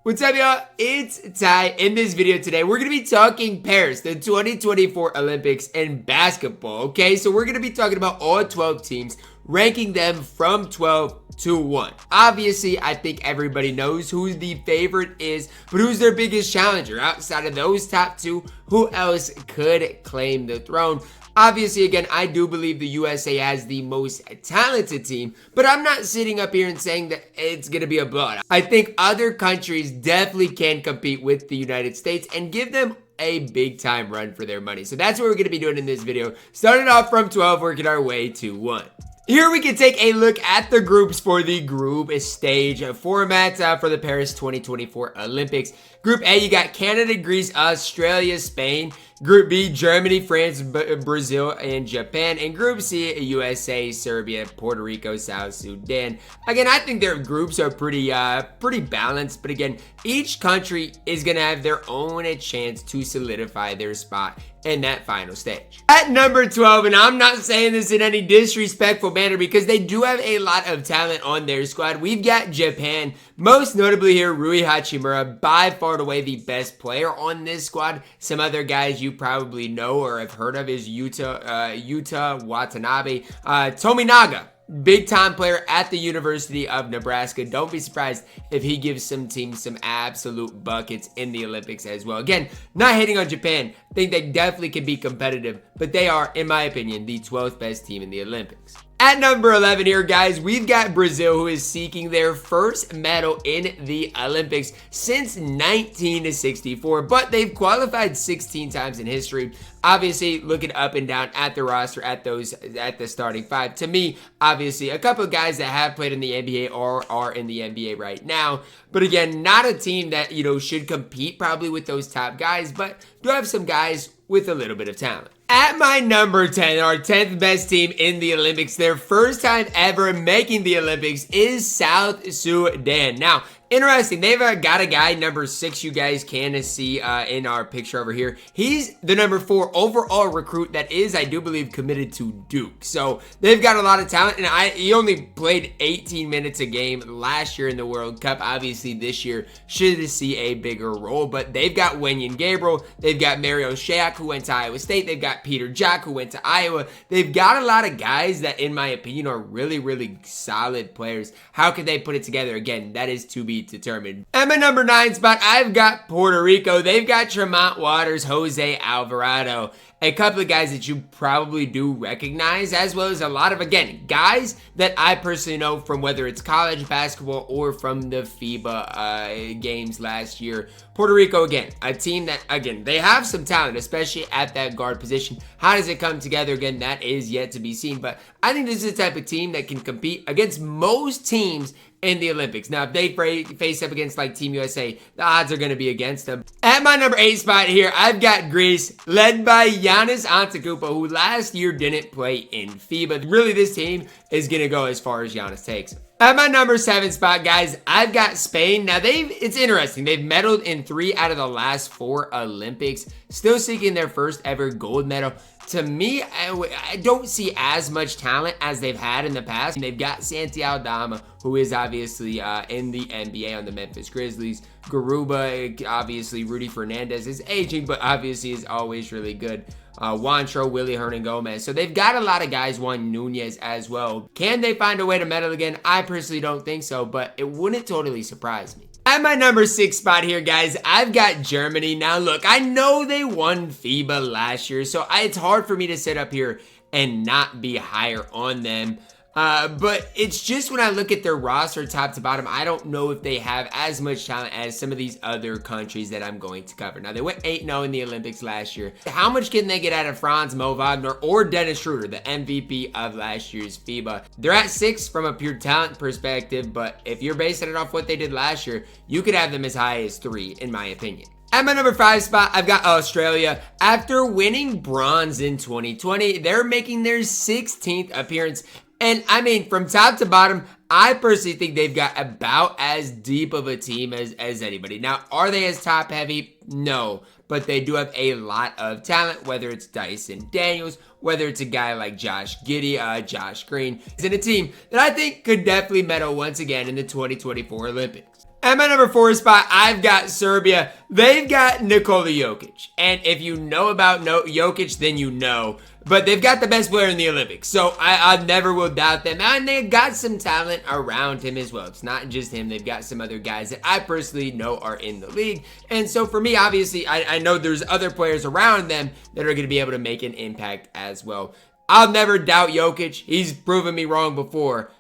What's up, y'all? It's Ty. In this video today, we're going to be talking Paris, the 2024 Olympics in basketball, okay? So we're going to be talking about all 12 teams, ranking them from 12 to 1. Obviously, I think everybody knows who the favorite is, but who's their biggest challenger? Outside of those top two, who else could claim the throne? Obviously, again, I do believe the USA has the most talented team, but I'm not sitting up here and saying that it's going to be a blowout. I think other countries definitely can compete with the United States and give them a big time run for their money. So that's what we're going to be doing in this video. Starting off from 12, working our way to 1. Here we can take a look at the groups for the group stage format for the Paris 2024 Olympics. Group A, you got Canada, Greece, Australia, Spain. Group B, Germany, France, Brazil, and Japan. And Group C, USA, Serbia, Puerto Rico, South Sudan. Again, I think their groups are pretty balanced. But again, each country is going to have their own chance to solidify their spot in that final stage. At number 12, and I'm not saying this in any disrespectful manner because they do have a lot of talent on their squad, we've got Japan, most notably here, Rui Hachimura, by far and away the best player on this squad. Some other guys you probably know or have heard of is Yuta Watanabe, Tominaga. Big time player at the University of Nebraska. Don't be surprised if he gives some teams some absolute buckets in the Olympics as well. Again, not hating on Japan. I think they definitely can be competitive, but they are, in my opinion, the 12th best team in the Olympics. At number 11 here, guys, we've got Brazil, who is seeking their first medal in the Olympics since 1964, but they've qualified 16 times in history. Obviously, looking up and down at the roster, at the starting five, to me, obviously, a couple of guys that have played in the NBA or are in the NBA right now, but again, not a team that, should compete probably with those top guys, but do have some guys with a little bit of talent. At my number 10, our 10th best team in the Olympics, their first time ever making the Olympics is South Sudan. Now, interesting, they've got a guy, number 6, you guys can see in our picture over here. He's the number 4 overall recruit that is, I do believe, committed to Duke. So they've got a lot of talent, and he only played 18 minutes a game last year in the World Cup. Obviously, this year should see a bigger role, but they've got Wenyen Gabriel, they've got Mario Shayak, who went to Iowa State, they've got Peter Jack, who went to Iowa. They've got a lot of guys that, in my opinion, are really, really solid players. How could they put it together? Again, that is to be determined. At my number 9 spot, I've got Puerto Rico. They've got Tremont Waters, Jose Alvarado, a couple of guys that you probably do recognize, as well as a lot of, again, guys that I personally know from whether it's college basketball or from the FIBA games last year. Puerto Rico, again, a team that, again, they have some talent, especially at that guard position. How does it come together? Again, that is yet to be seen, but I think this is the type of team that can compete against most teams in the Olympics. Now, if they face up against like Team USA, the odds are going to be against them. At my number 8 spot here, I've got Greece, led by Giannis Antetokounmpo, who last year didn't play in FIBA. Really, this team is going to go as far as Giannis takes. At my number 7 spot, guys, I've got Spain. Now, it's interesting. They've medaled in 3 out of the last 4 Olympics, still seeking their first ever gold medal. To me, I don't see as much talent as they've had in the past. They've got Santi Aldama, who is obviously in the NBA on the Memphis Grizzlies. Garuba, obviously, Rudy Fernandez is aging, but obviously is always really good. Juancho, Willie Hernan-Gomez. So they've got a lot of guys, Juan Nunez as well. Can they find a way to medal again? I personally don't think so, but it wouldn't totally surprise me. At my number 6 spot here, guys, I've got Germany. Now, look, I know they won FIBA last year, so it's hard for me to sit up here and not be higher on them. But it's just when I look at their roster top to bottom, I don't know if they have as much talent as some of these other countries that I'm going to cover. Now, they went 8-0 in the Olympics last year. How much can they get out of Franz Mo Wagner or Dennis Schroeder, the MVP of last year's FIBA? They're at 6 from a pure talent perspective, but if you're basing it off what they did last year, you could have them as high as 3, in my opinion. At my number 5 spot, I've got Australia. After winning bronze in 2020, they're making their 16th appearance. And I mean, from top to bottom, I personally think they've got about as deep of a team as anybody. Now, are they as top heavy? No, but they do have a lot of talent, whether it's Dyson Daniels, whether it's a guy like Josh Giddey, Josh Green. It's in a team that I think could definitely medal once again in the 2024 Olympics. At my number 4 spot, I've got Serbia. They've got Nikola Jokic. And if you know about Jokic, then you know. But they've got the best player in the Olympics. So I never will doubt them. And they've got some talent around him as well. It's not just him. They've got some other guys that I personally know are in the league. And so for me, obviously, I know there's other players around them that are going to be able to make an impact as well. I'll never doubt Jokic. He's proven me wrong before.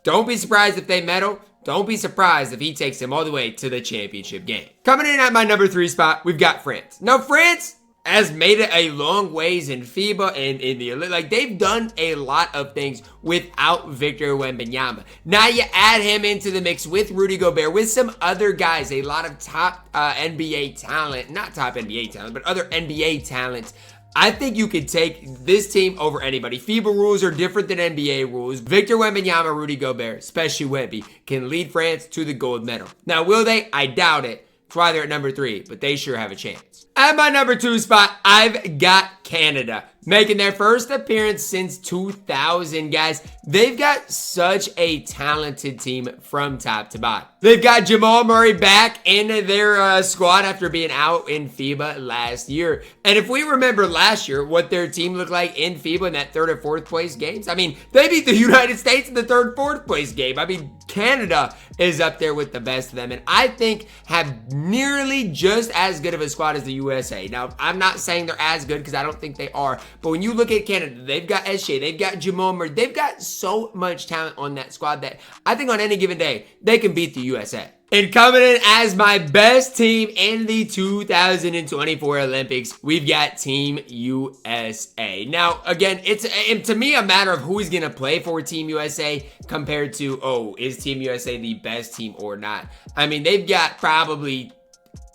Don't be surprised if they medal. Don't be surprised if he takes him all the way to the championship game. Coming in at my number 3 spot, we've got France. Now, France has made it a long ways in FIBA and in the Olympics. Like, they've done a lot of things without Victor Wembanyama. Now you add him into the mix with Rudy Gobert, with some other guys, a lot of top NBA talent, not top NBA talent, but other NBA talent. I think you could take this team over anybody. FIBA rules are different than NBA rules. Victor Wembanyama, Rudy Gobert, especially Wemby, can lead France to the gold medal. Now, will they? I doubt it. That's why they're at number 3, but they sure have a chance. At my number 2 spot, I've got Canada, making their first appearance since 2000, guys. They've got such a talented team from top to bottom. They've got Jamal Murray back in their squad after being out in FIBA last year. And if we remember last year, what their team looked like in FIBA in that 3rd or 4th place games, I mean, they beat the United States in the 3rd, 4th place game. I mean, Canada is up there with the best of them, and I think have nearly just as good of a squad as the USA. Now, I'm not saying they're as good because I don't think they are, but when you look at Canada, they've got SJ, they've got Jamal Murray, they've got so much talent on that squad that I think on any given day, they can beat the USA. And coming in as my best team in the 2024 Olympics, we've got Team USA. Now, again, it's to me a matter of who is going to play for Team USA compared to, oh, is Team USA the best team or not? I mean, they've got probably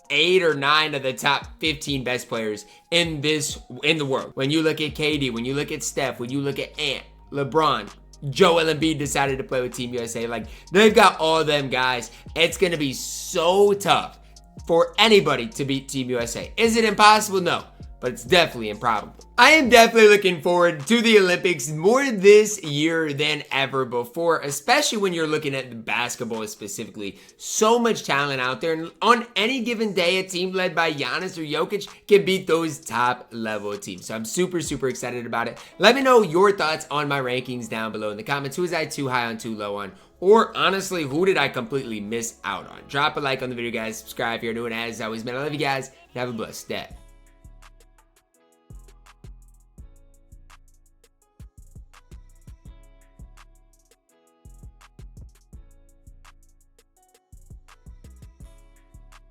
8 or 9 of the top 15 best players in the world. When you look at KD, when you look at Steph, when you look at Ant, LeBron, Joel Embiid decided to play with Team USA. Like, they've got all them guys. It's going to be so tough for anybody to beat Team USA. Is it impossible? No, but it's definitely improbable. I am definitely looking forward to the Olympics more this year than ever before, especially when you're looking at the basketball specifically. So much talent out there, and on any given day, a team led by Giannis or Jokic can beat those top level teams. So I'm super, super excited about it. Let me know your thoughts on my rankings down below in the comments. Who was I too high on, too low on? Or honestly, who did I completely miss out on? Drop a like on the video, guys. Subscribe if you're new, and as always, man, I love you guys, and have a blessed day.